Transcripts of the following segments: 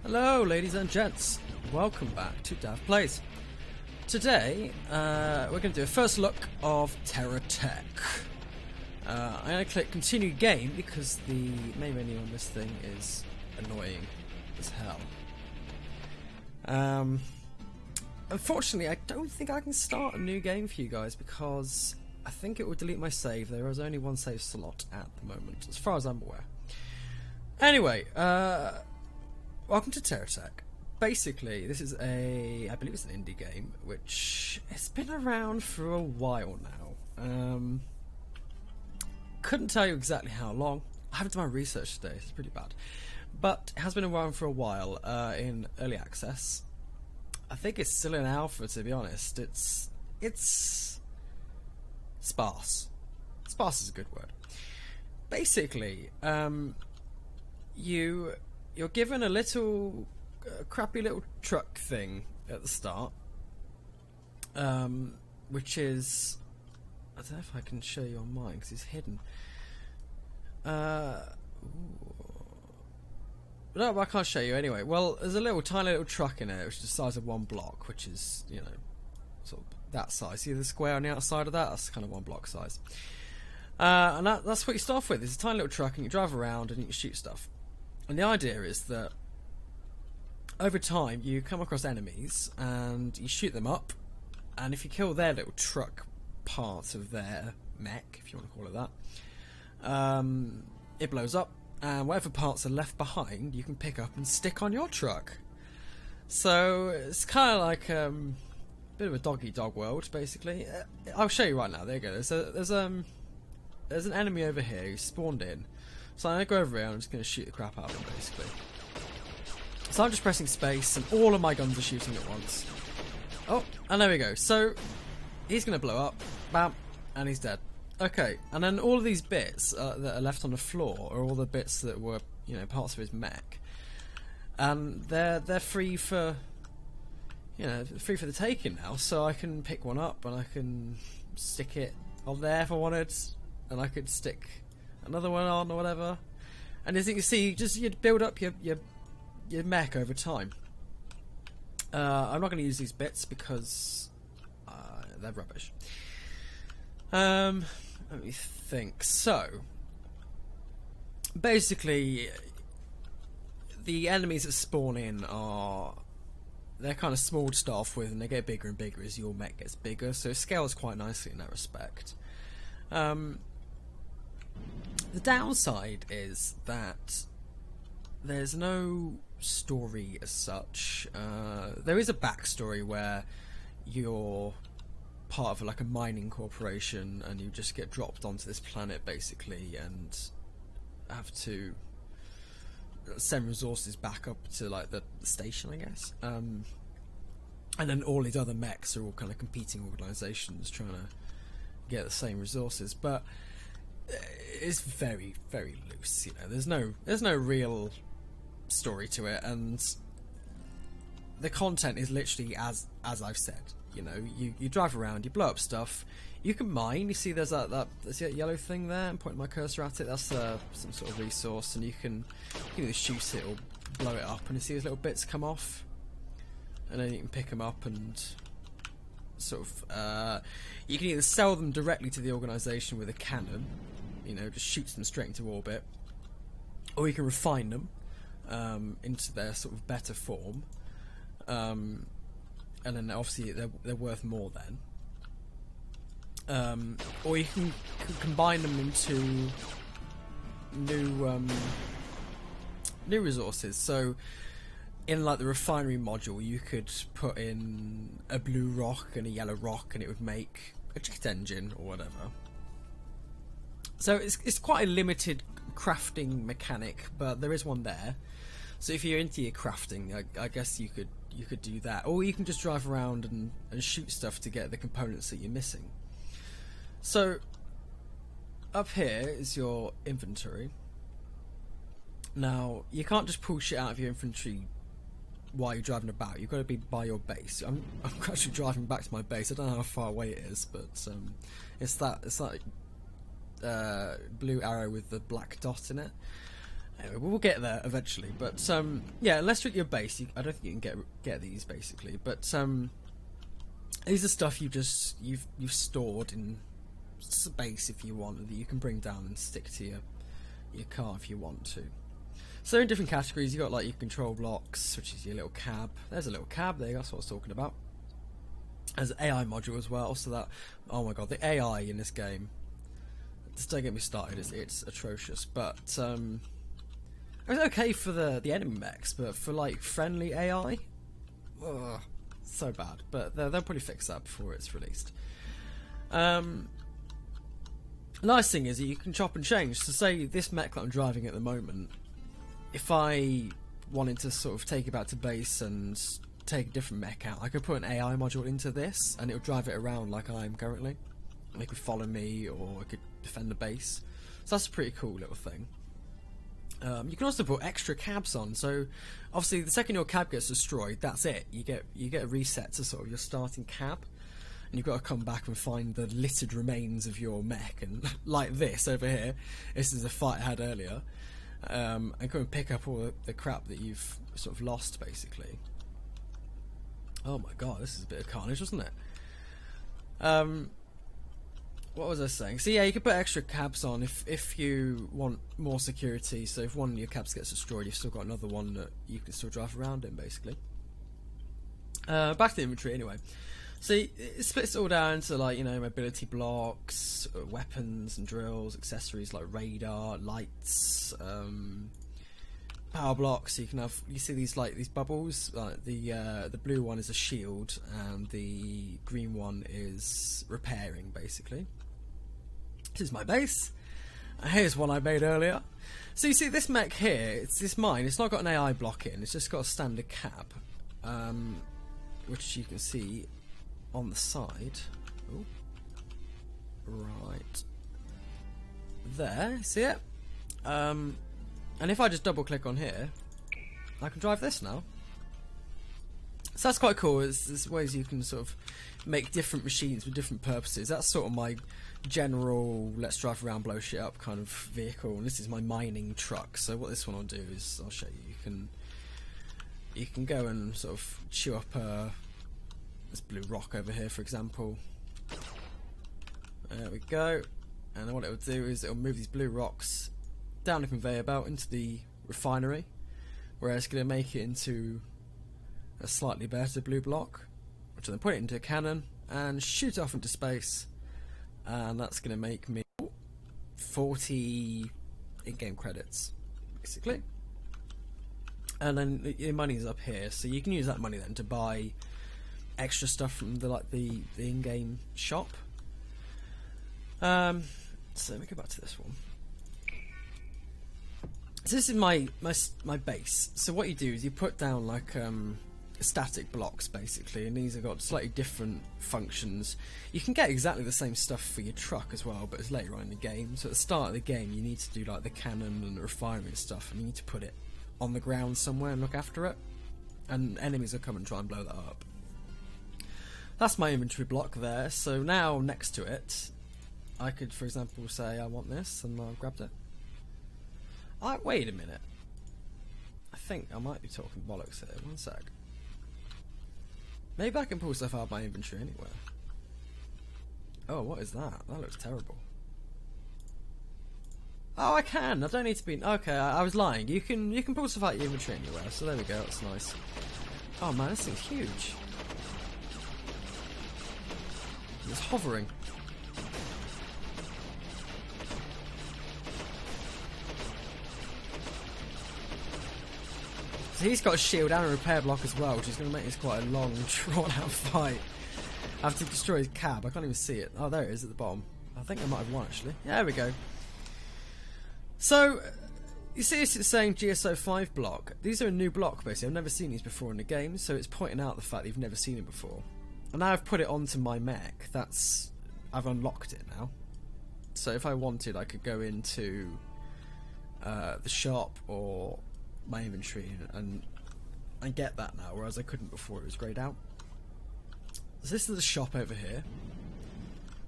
Hello ladies and gents, welcome back to Dav Plays. Today we're going to do a first look of TerraTech. I'm going to click continue game because the main menu on this thing is annoying as hell. Unfortunately I don't think I can start a new game for you guys because I think it will delete my save. There is only one save slot at the moment as far as I'm aware. Anyway, welcome to TerraTech. Basically, this is I believe it's an indie game, which has been around for a while now. Couldn't tell you exactly how long. I haven't done my research today, it's pretty bad. But it has been around for a while, in early access. I think it's still in alpha, to be honest. It's sparse. Sparse is a good word. Basically, you're given a little crappy little truck thing at the start, which is, I don't know if I can show you on mine because it's hidden. No, I can't show you anyway. Well, there's a tiny little truck in it which is the size of one block, which is, you know, sort of that size. See the square on the outside of that? That's kind of one block size. And that's what you start off with. It's a tiny little truck and you drive around and you can shoot stuff. And the idea is that over time you come across enemies and you shoot them up, and if you kill their little truck part of their mech, if you want to call it that, it blows up, and whatever parts are left behind you can pick up and stick on your truck. So it's kind of like a bit of a dog-eat-dog world, basically. I'll show you right now. There you go. There's an enemy over here who spawned in. So I'm going to go over here and I'm just going to shoot the crap out of him, basically. So I'm just pressing space and all of my guns are shooting at once. Oh, and there we go. So he's going to blow up, bam, and he's dead. Okay, and then all of these bits that are left on the floor are all the bits that were, you know, parts of his mech. And they're free for, you know, free for the taking now. So I can pick one up and I can stick it on there if I wanted, and I could stick another one on or whatever. And as you can see, you build up your mech over time. I'm not going to use these bits because they're rubbish. Let me think. So basically the enemies that spawn in they're kind of small to start off with, and they get bigger and bigger as your mech gets bigger, so it scales quite nicely in that respect. The downside is that there's no story as such. There is a backstory where you're part of like a mining corporation and you just get dropped onto this planet basically and have to send resources back up to like the station, I guess. And then all these other mechs are all kind of competing organisations trying to get the same resources, but it's very, very loose. You know, there's no real story to it, and the content is literally as I've said. You know, you drive around, you blow up stuff, you can mine. You see, there's that yellow thing there. I'm pointing my cursor at it. That's some sort of resource, and you can either shoot it or blow it up, and you see those little bits come off, and then you can pick them up and sort of you can either sell them directly to the organisation with a cannon, you know, just shoots them straight into orbit, or you can refine them into their sort of better form, and then obviously they're worth more then, or you can combine them into new resources. So in like the refinery module, you could put in a blue rock and a yellow rock, and it would make a jet engine or whatever. So it's quite a limited crafting mechanic, but there is one there. So if you're into your crafting, I guess you could do that, or you can just drive around and shoot stuff to get the components that you're missing. So up here is your inventory. Now you can't just pull shit out of your inventory while you're driving about. You've got to be by your base. I'm actually driving back to my base. I don't know how far away it is, but it's that blue arrow with the black dot in it. Anyway, we'll get there eventually. But yeah, unless you're at your base, I don't think you can get these basically. But these are stuff you've stored in space if you want, that you can bring down and stick to your car if you want to. So in different categories, you got like your control blocks, which is your little cab. There's a little cab there. That's what I was talking about. There's an AI module as well. So that, oh my god, the AI in this game. Just don't get me started. It's atrocious, but it's okay for the enemy mechs, but for like friendly AI, ugh, so bad. But they'll probably fix that before it's released. Nice thing is that you can chop and change. So say this mech that I'm driving at the moment, if I wanted to sort of take it back to base and take a different mech out, I could put an AI module into this and it would drive it around like I am currently. And it could follow me, or it could defend the base. So that's a pretty cool little thing. You can also put extra cabs on. So obviously the second your cab gets destroyed, that's it. You get a reset to sort of your starting cab. And you've got to come back and find the littered remains of your mech, and like this over here, this is a fight I had earlier, and go and pick up all the crap that you've sort of lost, basically. Oh my god, this is a bit of carnage, wasn't it? What was I saying? So yeah, you can put extra cabs on if you want more security. So if one of your cabs gets destroyed, you've still got another one that you can still drive around in, basically. Back to the inventory anyway. So it splits it all down to, like, you know, mobility blocks, weapons and drills, accessories like radar, lights, power blocks. So you can have, you see these bubbles. The blue one is a shield, and the green one is repairing, basically. This is my base. Here's one I made earlier. So you see this mech here, it's this mine. It's not got an AI block in. It's just got a standard cab, which you can see on the side. Ooh. Right there, see it? And if I just double click on here, I can drive this now. So that's quite cool. There's ways you can sort of make different machines with different purposes. That's sort of my general let's drive around, blow shit up kind of vehicle, and this is my mining truck. So what this one will do is, I'll show you, you can go and sort of chew up this blue rock over here, for example. There we go. And what it will do is it will move these blue rocks down the conveyor belt into the refinery, where it's going to make it into a slightly better blue block, which will then put it into a cannon and shoot off into space, and that's going to make me 40 in-game credits, basically. And then your money's up here, so you can use that money then to buy extra stuff from the in-game shop. So let me go back to this one. So this is my base. So what you do is you put down like static blocks, basically, and these have got slightly different functions. You can get exactly the same stuff for your truck as well, but it's later on in the game. So at the start of the game, you need to do like the cannon and the refinery and stuff, and you need to put it on the ground somewhere and look after it, and enemies will come and try and blow that up. That's my inventory block there. So now next to it, I could, for example, say I want this, and I've grabbed it. Wait a minute. I think I might be talking bollocks here. One sec. Maybe I can pull stuff out of my inventory anywhere. Oh, what is that? That looks terrible. Oh, I can. I don't need to be. Okay, I was lying. You can pull stuff out of your inventory anywhere. So there we go. That's nice. Oh man, this thing's huge. It's hovering. So he's got a shield and a repair block as well, which is going to make this quite a long, drawn-out fight. I have to destroy his cab. I can't even see it. Oh, there it is at the bottom. I think I might have won, actually. Yeah, there we go. So, you see this is saying GSO5 block. These are a new block, basically. I've never seen these before in the game, so it's pointing out the fact that you've never seen it before. And now I've put it onto my mech. I've unlocked it now. So if I wanted, I could go into the shop or my inventory and get that now, whereas I couldn't before. It was greyed out. So this is the shop over here,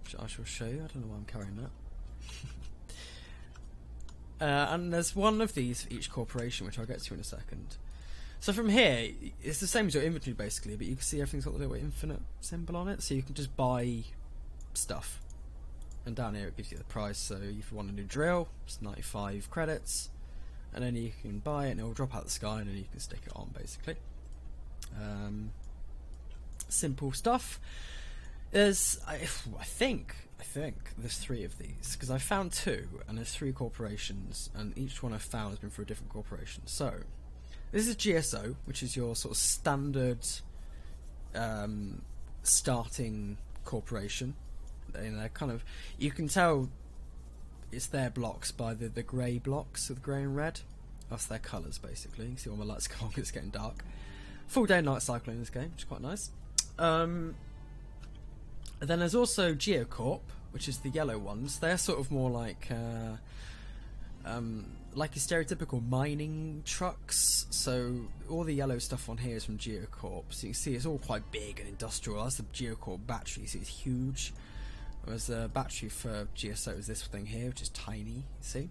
which I shall show you. I don't know why I'm carrying that. And there's one of these for each corporation, which I'll get to in a second. So from here, it's the same as your inventory basically, but you can see everything's got the little infinite symbol on it, so you can just buy stuff. And down here it gives you the price, so if you want a new drill, it's 95 credits, and then you can buy it and it'll drop out the sky and then you can stick it on basically. Simple stuff. There's, I think there's 3 of these, because I found 2 and there's 3 corporations, and each one I've found has been for a different corporation. So this is GSO, which is your sort of standard starting corporation. And they're kind of, you can tell it's their blocks by the grey blocks with grey and red. That's their colours basically. You can see all my lights come on because it's getting dark. Full day and night cycle in this game, which is quite nice. Then there's also Geocorp, which is the yellow ones. They're sort of more like your stereotypical mining trucks. So all the yellow stuff on here is from Geocorp. So you can see it's all quite big and industrial. That's the Geocorp battery, so it's huge. Whereas the battery for GSO is this thing here, which is tiny, you see.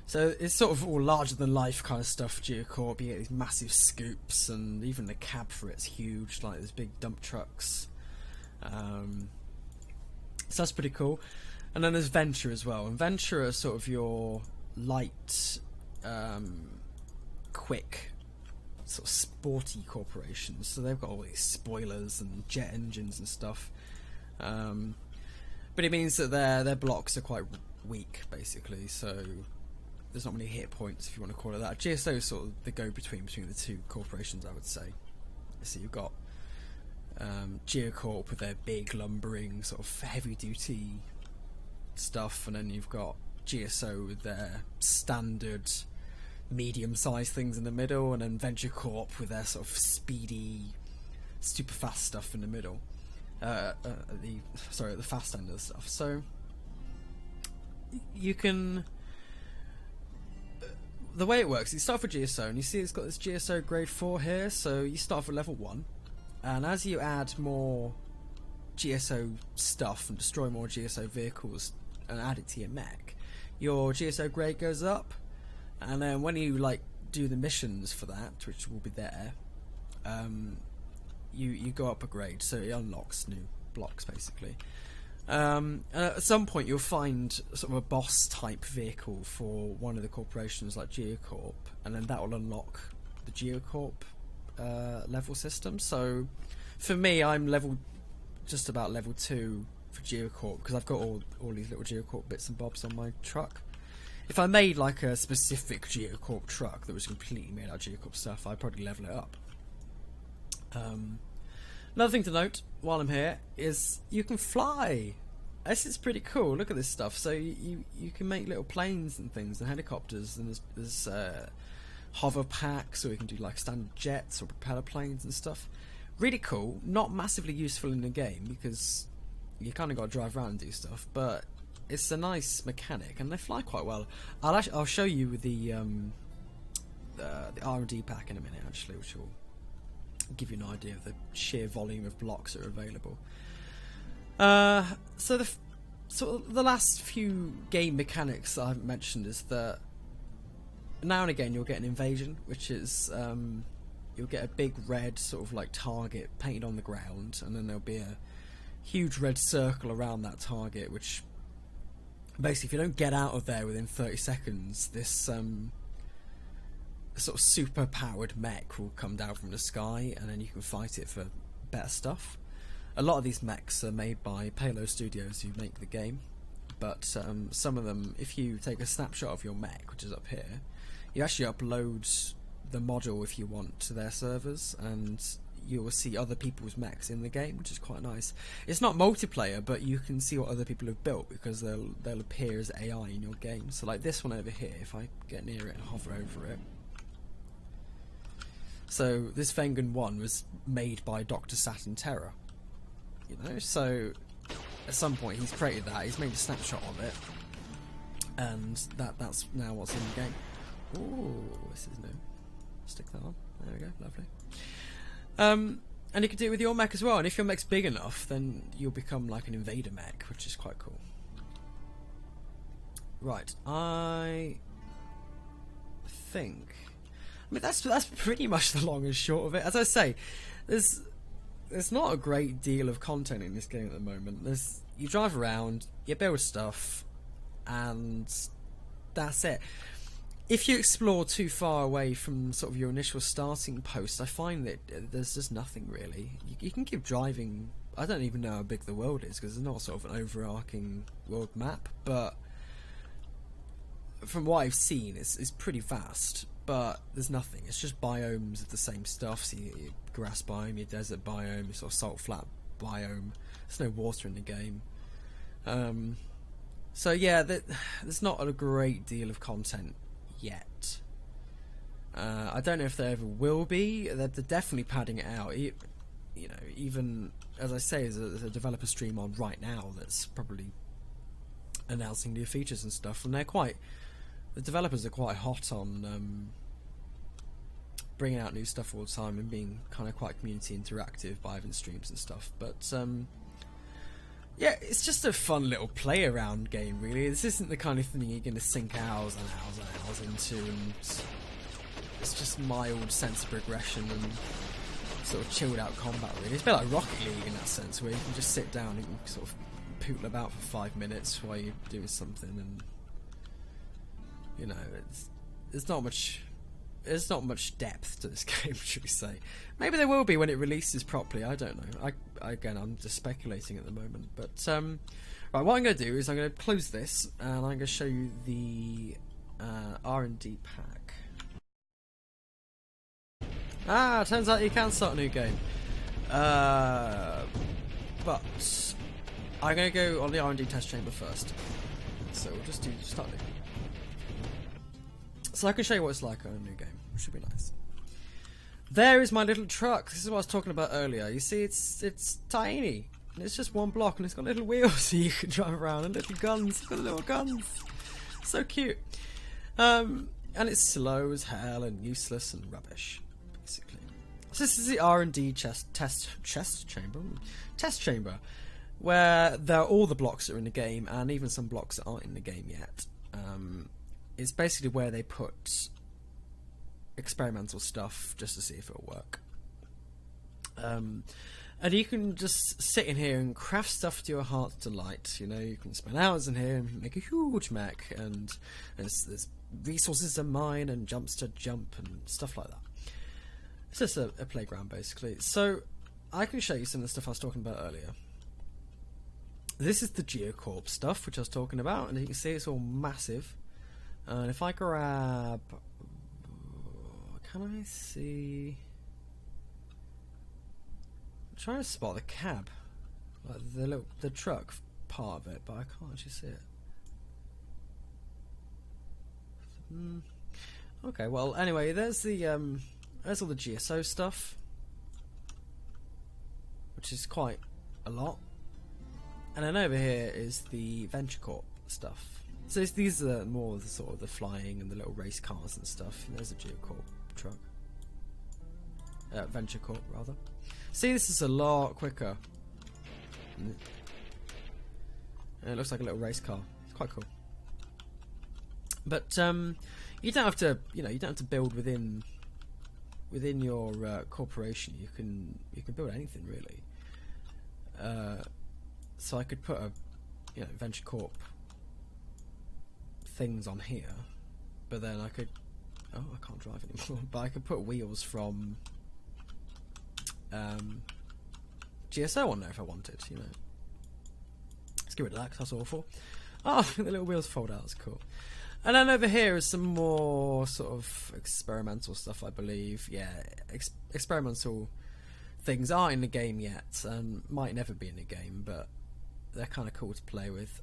So it's sort of all larger than life kind of stuff, Geocorp. You get these massive scoops, and even the cab for it's huge, like there's big dump trucks. So that's pretty cool. And then there's Venture as well. And Venture are sort of your light, quick, sort of sporty corporations. So they've got all these spoilers and jet engines and stuff. But it means that their blocks are quite weak, basically. So there's not many hit points, if you want to call it that. GSO is sort of the go-between between the 2 corporations, I would say. So you've got Geocorp with their big lumbering sort of heavy-duty stuff, and then you've got GSO with their standard medium-sized things in the middle, and then Venture Corp with their sort of speedy, super fast stuff in the middle. At the fast end of the stuff. So you can, the way it works, you start with GSO, and you see it's got this GSO grade 4 here. So you start with level 1, and as you add more GSO stuff and destroy more GSO vehicles and add it to your mech, your GSO grade goes up. And then when you do the missions for that, which will be there, you go up a grade, so it unlocks new blocks basically. And at some point you'll find sort of a boss type vehicle for one of the corporations like Geocorp, and then that will unlock the Geocorp level system. So for me, I'm just about level 2 for Geocorp, because I've got all these little Geocorp bits and bobs on my truck. If I made like a specific Geocorp truck that was completely made out of Geocorp stuff, I'd probably level it up. Another thing to note while I'm here is you can fly. This is pretty cool. Look at this stuff. So you can make little planes and things and helicopters, and there's hover packs, or you can do like standard jets or propeller planes and stuff. Really cool. Not massively useful in the game because you kind of got to drive around and do stuff, but it's a nice mechanic and they fly quite well. I'll show you the R&D pack in a minute actually, which will give you an idea of the sheer volume of blocks that are available. So the last few game mechanics that I haven't mentioned is that now and again you'll get an invasion, which is you'll get a big red sort of like target painted on the ground, and then there'll be a huge red circle around that target, which basically if you don't get out of there within 30 seconds, this sort of super powered mech will come down from the sky, and then you can fight it for better stuff. A lot of these mechs are made by Palo Studios who make the game, but some of them, if you take a snapshot of your mech, which is up here, you actually upload the model if you want to their servers, and you will see other people's mechs in the game, which is quite nice. It's not multiplayer, but you can see what other people have built because they'll appear as AI in your game. So like this one over here, if I get near it and hover over it, so this Vengan 1 was made by Dr. Saturn Terra, you know, so at some point he's created that, he's made a snapshot of it, and that's now what's in the game. Ooh, this is new. Stick that on. There we go, lovely. And you can do it with your mech as well, and if your mech's big enough, then you'll become like an invader mech, which is quite cool. Right, I think. I mean, that's pretty much the long and short of it. As I say, there's not a great deal of content in this game at the moment. You drive around, you build stuff, and that's it. If you explore too far away from sort of your initial starting post, I find that there's just nothing really. You can keep driving. I don't even know how big the world is because there's not sort of an overarching world map, but from what I've seen, it's pretty vast. But there's nothing. It's just biomes of the same stuff. So your grass biome, your desert biome, your sort of salt flat biome. There's no water in the game. So yeah, there's not a great deal of content yet. I don't know if there ever will be. They're definitely padding it out. You know, even as I say, there's a developer stream on right now that's probably announcing new features and stuff, and the developers are quite hot on bringing out new stuff all the time and being kind of quite community interactive by having streams and stuff. But yeah, it's just a fun little play around game, really. This isn't the kind of thing you're going to sink hours and hours and hours into, and it's just mild sense of progression and sort of chilled out combat, really. It's a bit like Rocket League in that sense, where you can just sit down and sort of pootle about for 5 minutes while you're doing something, and you know, there's not much depth to this game, should we say. Maybe there will be when it releases properly, I don't know. Again, I'm just speculating at the moment. But right, what I'm going to do is I'm going to close this and I'm going to show you the R&D pack. Turns out you can start a new game. But I'm going to go on the R&D test chamber first. So we'll just start new. So I can show you what it's like on a new game, which should be nice. There is my little truck. This is what I was talking about earlier. You see, it's tiny. And it's just one block, and it's got little wheels so you can drive around, and little guns. It's got little guns. So cute. And it's slow as hell and useless and rubbish, basically. So this is the R&D test chamber, where there are all the blocks that are in the game, and even some blocks that aren't in the game yet. It's basically where they put experimental stuff just to see if it'll work. And you can just sit in here and craft stuff to your heart's delight. You know, you can spend hours in here and make a huge mech, and there's resources to mine and jumps to jump and stuff like that. It's just a playground, basically. So I can show you some of the stuff I was talking about earlier. This is the Geocorp stuff, which I was talking about, and you can see it's all massive. And if I grab... Can I see... I'm trying to spot the cab. Like the truck part of it, but I can't actually see it. Okay, well, anyway, there's all the GSO stuff, which is quite a lot. And then over here is the Venture Corp stuff. So these are more the sort of the flying and the little race cars and stuff. And there's a Geocorp truck. Venture Corp, rather. See, this is a lot quicker. And it looks like a little race car. It's quite cool. But you don't have to, you don't have to build within your corporation. You can build anything really. So I could put a Venture Corp things on here, but then I could I can't drive anymore, but I could put wheels from GSO on there if I wanted, Let's get rid of that because that's awful. Oh, the little wheels fold out, that's cool. And then over here is some more sort of experimental stuff, I believe. Yeah, experimental things aren't in the game yet and might never be in the game, but they're kind of cool to play with.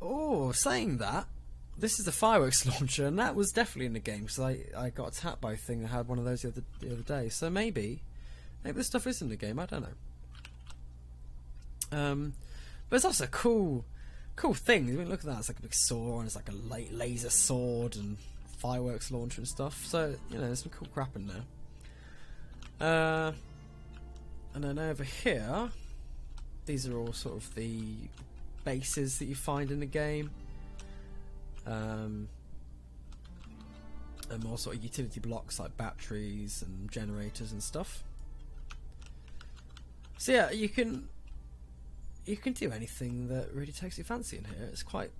Oh, saying that, this is the fireworks launcher, and that was definitely in the game because I got attacked by a thing that had one of those the other day. So maybe this stuff is in the game. I don't know. But it's also cool things. I mean, look at that. It's like a big saw, and it's like a laser sword and fireworks launcher and stuff. So there's some cool crap in there. And then over here, these are all sort of the bases that you find in the game. And and more sort of utility blocks like batteries and generators and stuff. So yeah, you can do anything that really takes your fancy in here. It's quite...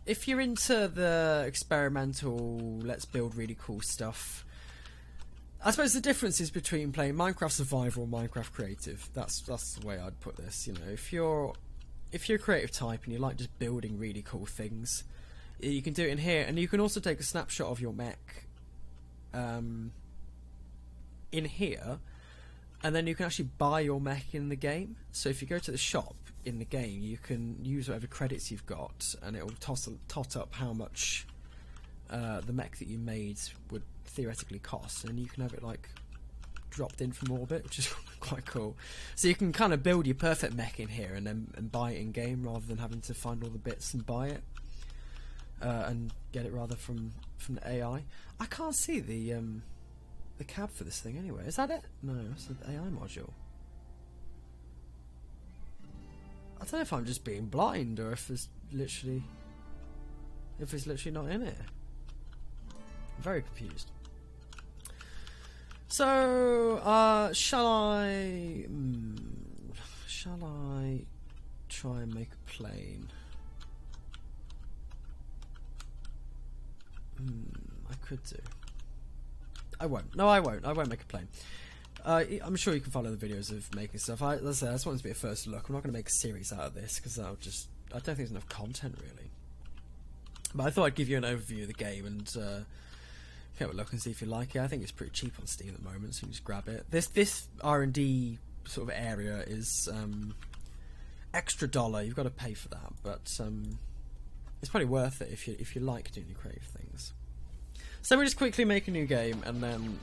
If you're into the experimental, let's build really cool stuff... I suppose the difference is between playing Minecraft Survival or Minecraft Creative. That's the way I'd put this. You know, if you're a creative type and you like just building really cool things, you can do it in here, and you can also take a snapshot of your mech in here, and then you can actually buy your mech in the game. So if you go to the shop in the game, you can use whatever credits you've got, and it will tot up how much the mech that you made would theoretically cost, and you can have it like dropped in from orbit, which is quite cool. So you can kind of build your perfect mech in here and then buy it in game, rather than having to find all the bits and buy it, and get it rather from the AI. I can't see the cab for this thing anyway. Is that it? No, it's the AI module. I don't know if I'm just being blind or if it's literally not in it. I'm very confused. So, shall I try and make a plane? I could do. I won't. No, I won't. I won't make a plane. I'm sure you can follow the videos of making stuff. Let's say I just want it to be a first look. I'm not going to make a series out of this because I don't think there's enough content really. But I thought I'd give you an overview of the game and have a look and see if you like it. I think it's pretty cheap on Steam at the moment, so you can just grab it. This R&D sort of area is extra $1. You've got to pay for that, but it's probably worth it if you like doing your creative things. So we just quickly make a new game, and then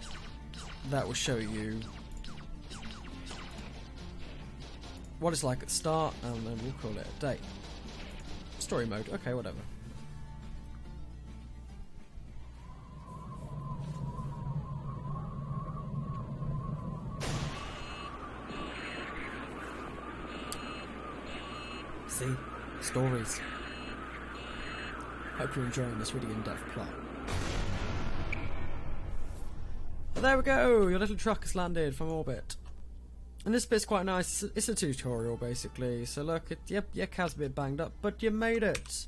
that will show you what it's like at the start, and then we'll call it a day. Story mode, okay, whatever. See? Stories. Hope you're enjoying this really in-depth plot. Well, there we go! Your little truck has landed from orbit. And this bit's quite nice. It's a tutorial, basically. So look, your cab's a bit banged up, but you made it!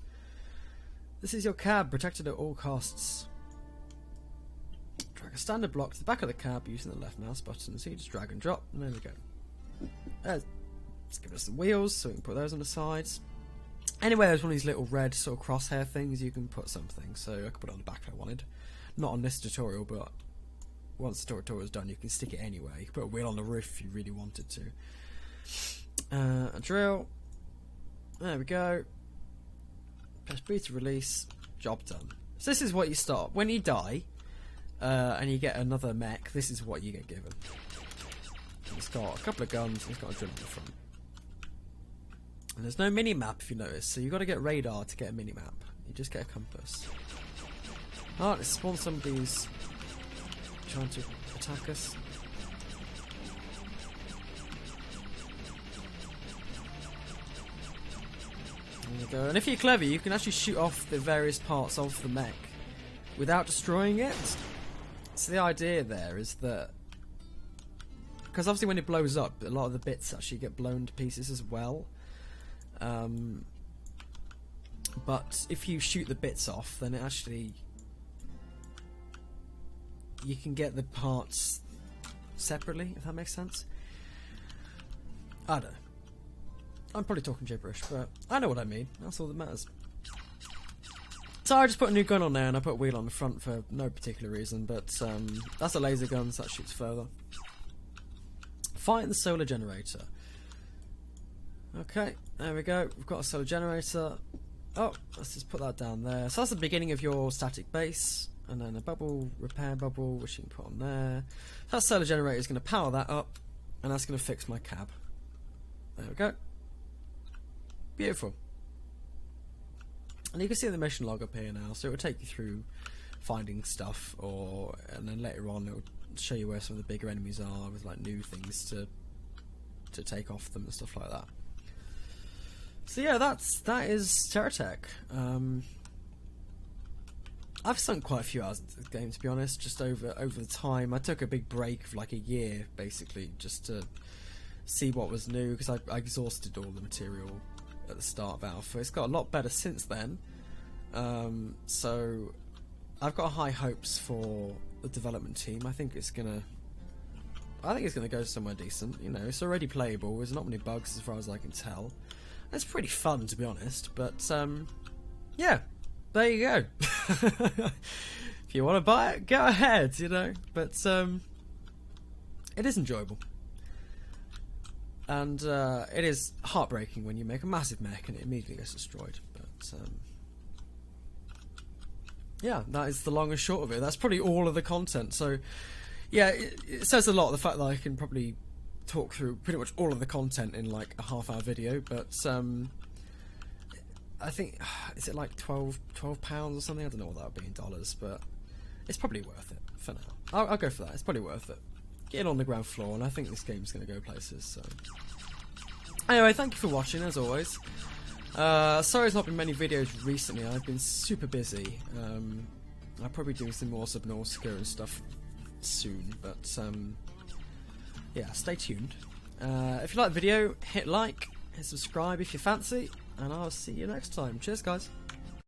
This is your cab, protected at all costs. Drag a standard block to the back of the cab using the left mouse button. So you just drag and drop, and there we go. Let's give us some wheels, so we can put those on the sides. Anyway, there's one of these little red sort of crosshair things, you can put something. So I could put it on the back if I wanted. Not on this tutorial, but once the tutorial is done, you can stick it anywhere. You can put a wheel on the roof if you really wanted to. A drill. There we go. Press B to release. Job done. So this is what you start. When you die, and you get another mech, this is what you get given. It's got a couple of guns, and it's got a drill in the front. And there's no mini-map if you notice, so you've got to get radar to get a mini-map. You just get a compass. Oh, let's spawn somebody's trying to attack us. There you go. And if you're clever, you can actually shoot off the various parts of the mech without destroying it. So the idea there is that, because obviously when it blows up, a lot of the bits actually get blown to pieces as well. But if you shoot the bits off, then it actually, you can get the parts separately, if that makes sense. I don't know. I'm probably talking gibberish, but I know what I mean. That's all that matters. So I just put a new gun on there, and I put a wheel on the front for no particular reason, but that's a laser gun, so that shoots further. Find the solar generator. Okay, there we go. We've got a solar generator. Oh, let's just put that down there. So that's the beginning of your static base. And then a bubble, repair bubble, which you can put on there. That solar generator is going to power that up. And that's going to fix my cab. There we go. Beautiful. And you can see the mission log up here now. So it will take you through finding stuff. And then later on it will show you where some of the bigger enemies are. With like new things to take off them and stuff like that. So yeah, that is TerraTech. I've sunk quite a few hours into this game, to be honest, just over the time. I took a big break of like a year, basically, just to see what was new, because I exhausted all the material at the start of Alpha. It's got a lot better since then, so I've got high hopes for the development team. I think it's gonna go somewhere decent. You know, it's already playable. There's not many bugs as far as I can tell. It's pretty fun, to be honest, but yeah, there you go. If you want to buy it, go ahead, you know, but it is enjoyable. And it is heartbreaking when you make a massive mech and it immediately gets destroyed. But yeah, that is the long and short of it. That's probably all of the content. So yeah, it says a lot, the fact that I can probably talk through pretty much all of the content in like a half-hour video. But I think, is it like £12 or something? I don't know what that would be in dollars, but it's probably worth it for now. I'll go for that. It's probably worth it. Get on the ground floor, and I think this game's going to go places. So, anyway, thank you for watching, as always. Sorry there's not been many videos recently. I've been super busy. I'll probably do some more Subnautica and stuff soon, but yeah, stay tuned. If you like the video, hit like, hit subscribe if you fancy, and I'll see you next time. Cheers, guys.